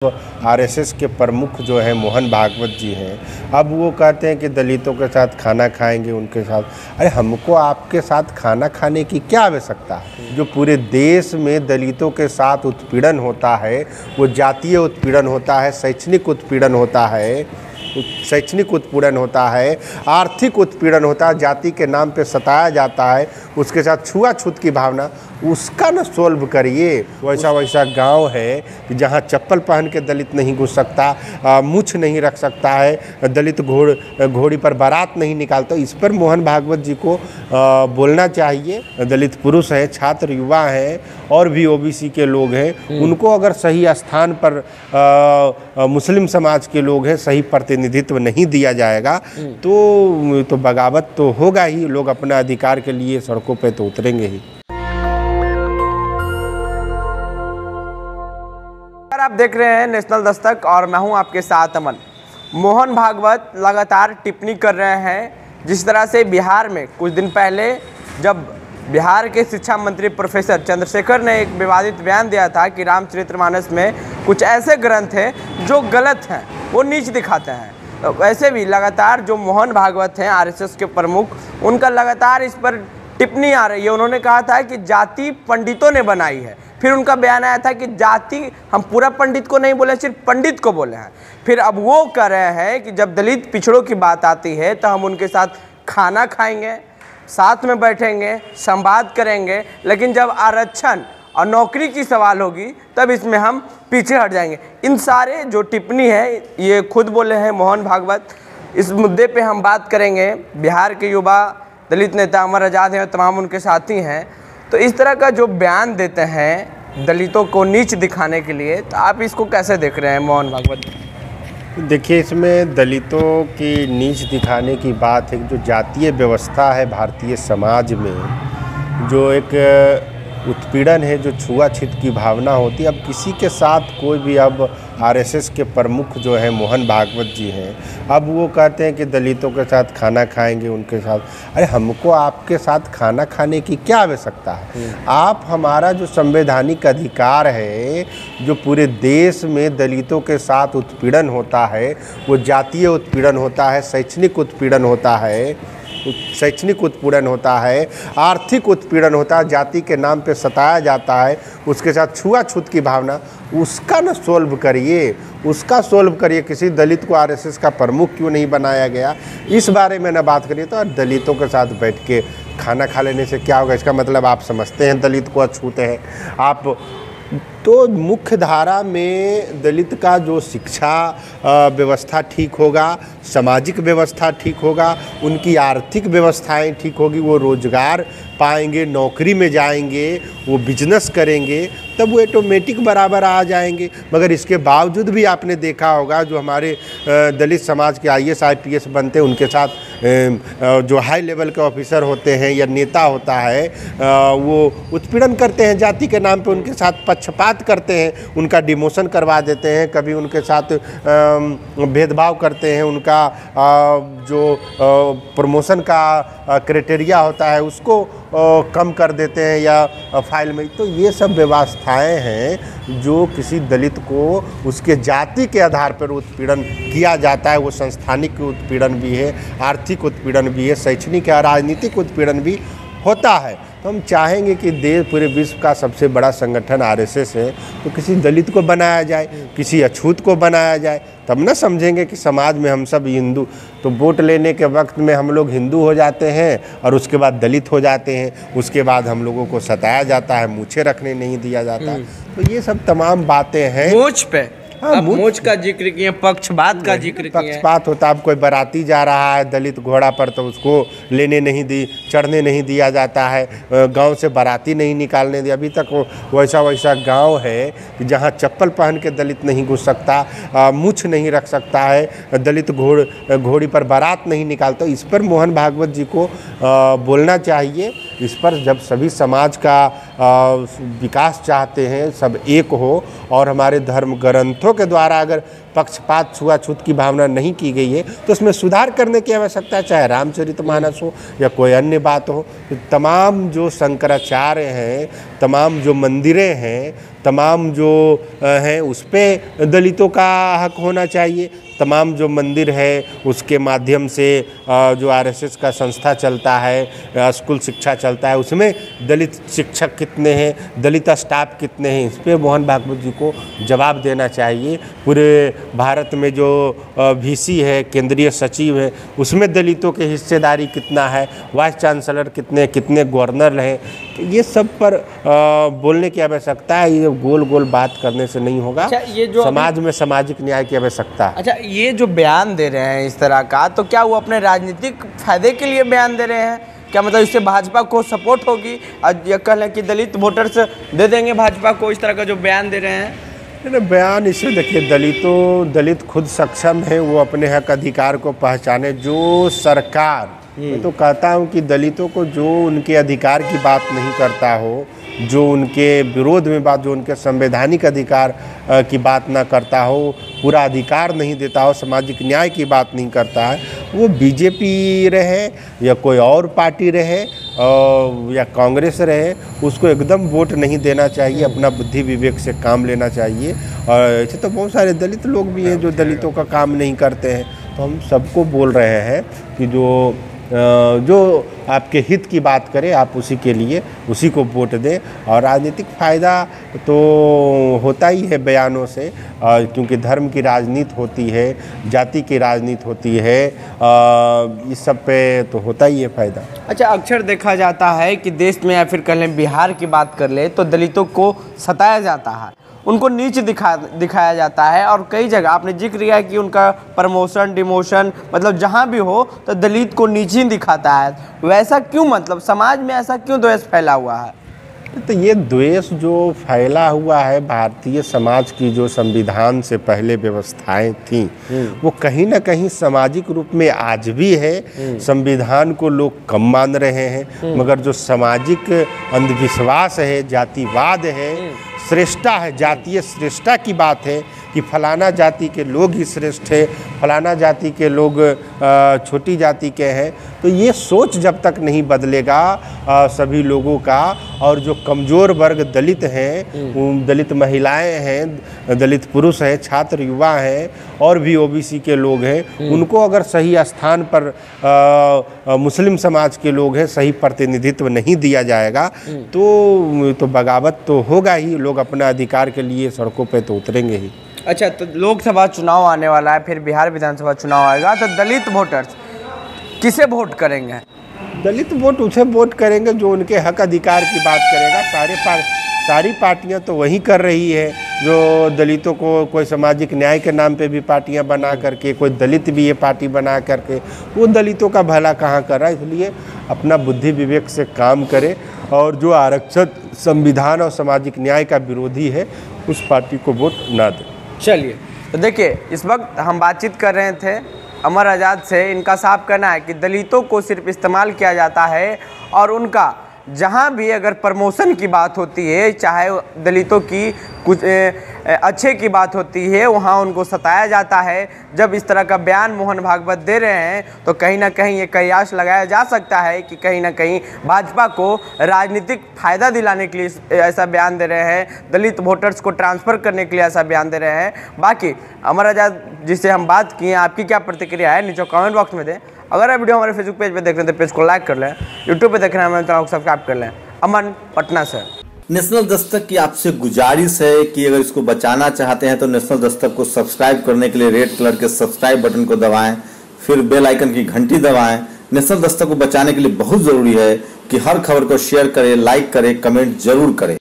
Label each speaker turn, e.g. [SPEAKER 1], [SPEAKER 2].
[SPEAKER 1] RSS के प्रमुख जो है मोहन भागवत जी हैं, अब वो कहते हैं कि दलितों के साथ खाना खाएंगे उनके साथ। अरे हमको आपके साथ खाना खाने की क्या आवश्यकता है? जो पूरे देश में दलितों के साथ उत्पीड़न होता है, वो जातीय उत्पीड़न होता है, शैक्षणिक उत्पीड़न होता है, आर्थिक उत्पीड़न होता है, जाति के नाम पे सताया जाता है, उसके साथ छुआछूत की भावना, उसका न सोल्व करिए। वैसा गांव है कि जहां चप्पल पहन के दलित नहीं घुस सकता, मूछ नहीं रख सकता है, दलित घोड़ी पर बारात नहीं निकालता। इस पर मोहन भागवत जी को बोलना चाहिए। दलित पुरुष हैं, छात्र युवा हैं और भी ओबीसी के लोग हैं, उनको अगर सही स्थान पर मुस्लिम समाज के लोग हैं सही प्रतिनिधित्व नहीं दिया जाएगा तो बगावत तो होगा ही। लोग अपने अधिकार के लिए सड़कों पे तो उतरेंगे ही।
[SPEAKER 2] आप देख रहे हैं नेशनल दस्तक और मैं हूं आपके साथ अमन। मोहन भागवत लगातार टिप्पणी कर रहे हैं। जिस तरह से बिहार में कुछ दिन पहले जब बिहार के शिक्षा मंत्री प्रोफेसर चंद्रशेखर ने एक विवादित बयान दिया था कि रामचरितमानस में कुछ ऐसे ग्रंथ हैं जो गलत हैं, वो नीच दिखाते हैं, तो वैसे भी लगातार जो मोहन भागवत हैं आरएसएस के प्रमुख, उनका लगातार इस पर टिप्पणी आ रही है। उन्होंने कहा था कि जाति पंडितों ने बनाई है, फिर उनका बयान आया था कि जाति हम पूरा पंडित को नहीं बोले, सिर्फ पंडित को बोले हैं। फिर अब वो कह रहे हैं कि जब दलित पिछड़ों की बात आती है तो हम उनके साथ खाना खाएंगे, साथ में बैठेंगे, संवाद करेंगे, लेकिन जब आरक्षण और नौकरी की सवाल होगी तब इसमें हम पीछे हट जाएंगे। इन सारे जो टिप्पणी है ये खुद बोले हैं मोहन भागवत। इस मुद्दे पे हम बात करेंगे। बिहार के युवा दलित नेता अमर आज़ाद हैं और तमाम उनके साथी हैं। तो इस तरह का जो बयान देते हैं दलितों को नीच दिखाने के लिए, तो आप इसको कैसे देख रहे हैं मोहन भागवत?
[SPEAKER 1] देखिए, इसमें दलितों की नीच दिखाने की बात है। जो जातीय व्यवस्था है भारतीय समाज में, जो एक उत्पीड़न है, जो छुआछूत की भावना होती है, अब किसी के साथ कोई भी, अब आरएसएस के प्रमुख जो है मोहन भागवत जी हैं, अब वो कहते हैं कि दलितों के साथ खाना खाएंगे उनके साथ। अरे हमको आपके साथ खाना खाने की क्या आवश्यकता है? आप, हमारा जो संवैधानिक अधिकार है, जो पूरे देश में दलितों के साथ उत्पीड़न होता है, वो जातीय उत्पीड़न होता है, शैक्षणिक उत्पीड़न होता है, आर्थिक उत्पीड़न होता है, जाति के नाम पे सताया जाता है, उसके साथ छुआछूत की भावना, उसका न सोल्व करिए। किसी दलित को आरएसएस का प्रमुख क्यों नहीं बनाया गया, इस बारे में न बात करिए। तो दलितों के साथ बैठ के खाना खा लेने से क्या होगा? इसका मतलब आप समझते हैं दलित को अछूते हैं आप। तो मुख्य धारा में दलित का जो शिक्षा व्यवस्था ठीक होगा, सामाजिक व्यवस्था ठीक होगा, उनकी आर्थिक व्यवस्थाएं ठीक होगी, वो रोजगार पाएंगे, नौकरी में जाएंगे, वो बिजनेस करेंगे, तब वो ऑटोमेटिक बराबर आ जाएंगे। मगर इसके बावजूद भी आपने देखा होगा जो हमारे दलित समाज के आईएएस आईपीएस बनते हैं, उनके साथ जो हाई लेवल के ऑफिसर होते हैं या नेता होता है, वो उत्पीड़न करते हैं, जाति के नाम पे उनके साथ पक्षपात करते हैं, उनका डिमोशन करवा देते हैं, कभी उनके साथ भेदभाव करते हैं, उनका जो प्रमोशन का क्राइटेरिया होता है उसको कम कर देते हैं या फाइल में। तो ये सब व्यवस्थाएं हैं जो किसी दलित को उसके जाति के आधार पर उत्पीड़न किया जाता है। वो संस्थानिक उत्पीड़न भी है, आर्थिक उत्पीड़न भी है, शैक्षणिक या राजनीतिक उत्पीड़न भी होता है। तो हम चाहेंगे कि देश, पूरे विश्व का सबसे बड़ा संगठन आरएसएस है, तो किसी दलित को बनाया जाए, किसी अछूत को बनाया जाए, तब ना समझेंगे कि समाज में हम सब हिंदू। तो वोट लेने के वक्त में हम लोग हिंदू हो जाते हैं और उसके बाद दलित हो जाते हैं, उसके बाद हम लोगों को सताया जाता है, मूछें रखने नहीं दिया जाता। तो ये सब तमाम बातें हैं।
[SPEAKER 2] मूछ पे मूछ का जिक्र किए, पक्षपात का जिक्र किए।
[SPEAKER 1] पक्षपात होता, अब कोई बाराती जा रहा है दलित घोड़ा पर, तो उसको चढ़ने नहीं दिया जाता है, गांव से बाराती नहीं निकालने दिया। अभी तक वैसा गांव है कि जहां चप्पल पहन के दलित नहीं घुस सकता, मूछ नहीं रख सकता है, दलित घोड़ी पर बारात नहीं निकालता। इस पर मोहन भागवत जी को बोलना चाहिए। इस पर जब सभी समाज का विकास चाहते हैं, सब एक हो, और हमारे धर्म ग्रंथों के द्वारा अगर पक्षपात छुआछूत की भावना नहीं की गई है तो उसमें सुधार करने की आवश्यकता है, चाहे रामचरितमानस हो या कोई अन्य बात हो। तो तमाम जो शंकराचार्य हैं, तमाम जो मंदिरें हैं, तमाम जो हैं उस पे दलितों का हक होना चाहिए। तमाम जो मंदिर है उसके माध्यम से जो आरएसएस का संस्था चलता है, स्कूल शिक्षा चलता है, उसमें दलित शिक्षक कितने हैं, दलित स्टाफ कितने हैं, इस पर मोहन भागवत जी को जवाब देना चाहिए। पूरे भारत में जो वीसी है, केंद्रीय सचिव है, उसमें दलितों की हिस्सेदारी कितना है, वाइस चांसलर कितने गवर्नर हैं, ये सब पर बोलने की आवश्यकता है। ये गोल गोल बात करने से नहीं होगा।
[SPEAKER 2] अच्छा, ये जो
[SPEAKER 1] समाज में सामाजिक न्याय की आवश्यकता है।
[SPEAKER 2] अच्छा, ये जो बयान दे रहे हैं इस तरह का, तो क्या वो अपने राजनीतिक फायदे के लिए बयान दे रहे हैं? क्या मतलब इससे भाजपा को सपोर्ट होगी? ये कह लें कि दलित वोटर्स दे देंगे भाजपा को, इस तरह का जो बयान दे रहे हैं?
[SPEAKER 1] बयान इसे देखिए, दलित खुद सक्षम है, वो अपने हक अधिकार को पहचाने। जो सरकार, मैं तो कहता हूँ कि दलितों को जो उनके अधिकार की बात नहीं करता हो, जो उनके विरोध में बात, जो उनके संवैधानिक अधिकार की बात ना करता हो, पूरा अधिकार नहीं देता हो, सामाजिक न्याय की बात नहीं करता है, वो बीजेपी रहे या कोई और पार्टी रहे या कांग्रेस रहे, उसको एकदम वोट नहीं देना चाहिए। अपना बुद्धि विवेक से काम लेना चाहिए। और ऐसे तो बहुत सारे दलित लोग भी हैं जो दलितों का काम नहीं करते हैं। तो हम सबको बोल रहे हैं कि जो आपके हित की बात करे, आप उसी के लिए उसी को वोट दें। और राजनीतिक फ़ायदा तो होता ही है बयानों से, क्योंकि धर्म की राजनीति होती है, जाति की राजनीति होती है, इस सब पे तो होता ही है फ़ायदा।
[SPEAKER 2] अच्छा, अक्सर देखा जाता है कि देश में या फिर कह लें बिहार की बात कर ले तो दलितों को सताया जाता है, उनको नीच दिखाया जाता है। और कई जगह आपने जिक्र किया कि उनका प्रमोशन डिमोशन मतलब जहाँ भी हो तो दलित को नीच ही दिखाता है। वैसा क्यों? मतलब समाज में ऐसा क्यों द्वेष फैला हुआ है?
[SPEAKER 1] तो ये द्वेष जो फैला हुआ है, भारतीय समाज की जो संविधान से पहले व्यवस्थाएं थीं, वो कहीं ना कहीं सामाजिक रूप में आज भी है। संविधान को लोग कम मान रहे हैं, मगर जो सामाजिक अंधविश्वास है, जातिवाद है, श्रेष्ठता है, जातीय श्रेष्ठता की बात है कि फलाना जाति के लोग ही श्रेष्ठ है, फलाना जाति के लोग छोटी जाति के हैं, तो ये सोच जब तक नहीं बदलेगा सभी लोगों का, और जो कमज़ोर वर्ग दलित हैं, दलित महिलाएं हैं, दलित पुरुष हैं, छात्र युवा हैं, और भी ओबीसी के लोग हैं, उनको अगर सही स्थान पर मुस्लिम समाज के लोग हैं सही प्रतिनिधित्व नहीं दिया जाएगा तो बगावत तो होगा ही। लोग अपना अधिकार के लिए सड़कों पे तो उतरेंगे ही।
[SPEAKER 2] अच्छा, तो लोकसभा चुनाव आने वाला है, फिर बिहार विधानसभा चुनाव आएगा, तो दलित वोटर्स किसे वोट करेंगे?
[SPEAKER 1] दलित वोट उसे वोट करेंगे जो उनके हक अधिकार की बात करेगा। सारी पार्टियां तो वही कर रही है, जो दलितों को कोई सामाजिक न्याय के नाम पे भी पार्टियां बना करके, कोई दलित भी ये पार्टी बना करके, वो दलितों का भला कहाँ कर रहा है। इसलिए अपना बुद्धि विवेक से काम करे, और जो आरक्षण संविधान और सामाजिक न्याय का विरोधी है उस पार्टी को वोट ना दें।
[SPEAKER 2] चलिए, तो देखिए, इस वक्त हम बातचीत कर रहे थे अमर आज़ाद से। इनका साफ कहना है कि दलितों को सिर्फ इस्तेमाल किया जाता है, और उनका जहाँ भी अगर प्रमोशन की बात होती है, चाहे दलितों की कुछ अच्छे की बात होती है, वहाँ उनको सताया जाता है। जब इस तरह का बयान मोहन भागवत दे रहे हैं तो कहीं ना कहीं ये कयास लगाया जा सकता है कि कहीं ना कहीं भाजपा को राजनीतिक फ़ायदा दिलाने के लिए ऐसा बयान दे रहे हैं, दलित वोटर्स को ट्रांसफ़र करने के लिए ऐसा बयान दे रहे हैं। बाकी अमर आज़ाद जिससे हम बात किए, आपकी क्या प्रतिक्रिया है नीचे कमेंट बॉक्स में दें। अगर आप वीडियो हमारे फेसबुक पेज पे देख रहे हैं तो पेज को लाइक कर लें, यूट्यूब पे देख रहे हैं हमारे चैनल को सब्सक्राइब कर लें। अमन, पटना से।
[SPEAKER 3] नेशनल दस्तक की आपसे गुजारिश है कि अगर इसको बचाना चाहते हैं तो नेशनल दस्तक को सब्सक्राइब करने के लिए रेड कलर के सब्सक्राइब बटन को दबाएं, फिर बेल आइकन की घंटी दबाएं। नेशनल दस्तक को बचाने के लिए बहुत जरूरी है कि हर खबर को शेयर करें, लाइक करें, कमेंट जरूर करें।